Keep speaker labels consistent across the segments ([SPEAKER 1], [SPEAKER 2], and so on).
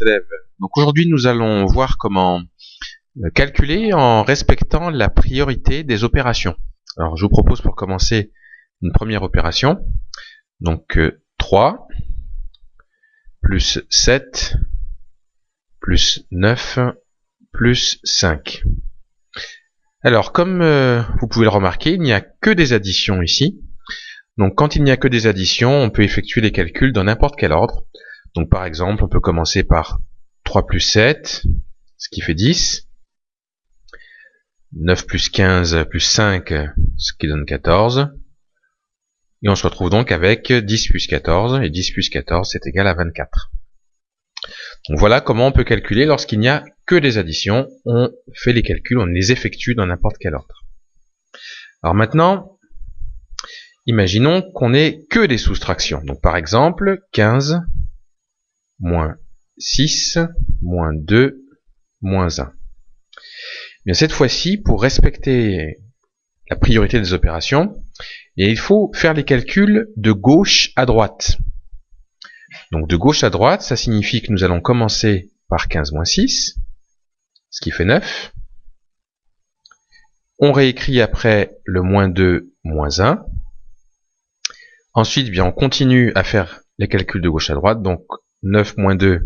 [SPEAKER 1] élèves. Donc aujourd'hui nous allons voir comment calculer en respectant la priorité des opérations. Alors je vous propose pour commencer une première opération. Donc 3 plus 7 plus 9 plus 5. Alors comme vous pouvez le remarquer, il n'y a que des additions ici. Donc quand il n'y a que des additions, on peut effectuer les calculs dans n'importe quel ordre. Donc par exemple, on peut commencer par 3 plus 7, ce qui fait 10. 9 plus 15 plus 5, ce qui donne 14. Et on se retrouve donc avec 10 plus 14, et 10 plus 14 c'est égal à 24. Donc voilà comment on peut calculer lorsqu'il n'y a que des additions. On fait les calculs, on les effectue dans n'importe quel ordre. Alors maintenant, imaginons qu'on n'ait que des soustractions. Donc par exemple, 15, moins 6, moins 2, moins 1. Bien, cette fois-ci, pour respecter la priorité des opérations, il faut faire les calculs de gauche à droite. Donc de gauche à droite, ça signifie que nous allons commencer par 15 moins 6, ce qui fait 9. On réécrit après le moins 2, moins 1. Ensuite, bien, on continue à faire les calculs de gauche à droite. Donc 9 moins 2,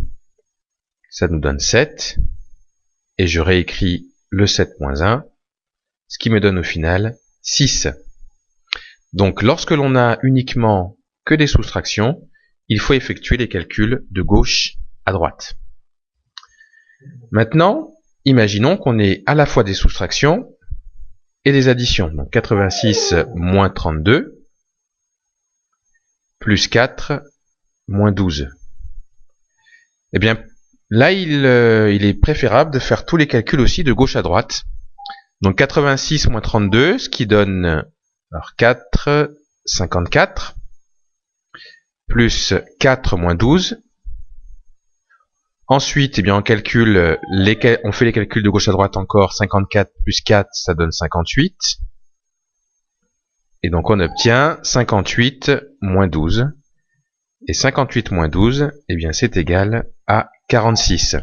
[SPEAKER 1] ça nous donne 7. Et je réécris le 7 moins 1, ce qui me donne au final 6. Donc lorsque l'on a uniquement que des soustractions, il faut effectuer les calculs de gauche à droite. Maintenant, imaginons qu'on ait à la fois des soustractions et des additions. Donc 86 moins 32, plus 4, moins 12. Eh bien, là, il est préférable de faire tous les calculs aussi de gauche à droite. Donc 86 moins 32, ce qui donne alors 4, 54, plus 4 moins 12. Ensuite, eh bien, on fait les calculs de gauche à droite encore. 54 plus 4, ça donne 58. Et donc on obtient 58 moins 12. Et 58 moins 12, eh bien, c'est égal à 46.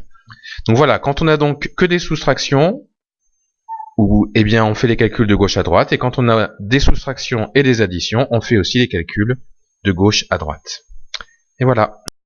[SPEAKER 1] Donc voilà, quand on a donc que des soustractions, eh bien, on fait les calculs de gauche à droite. Et quand on a des soustractions et des additions, on fait aussi les calculs de gauche à droite. Et voilà.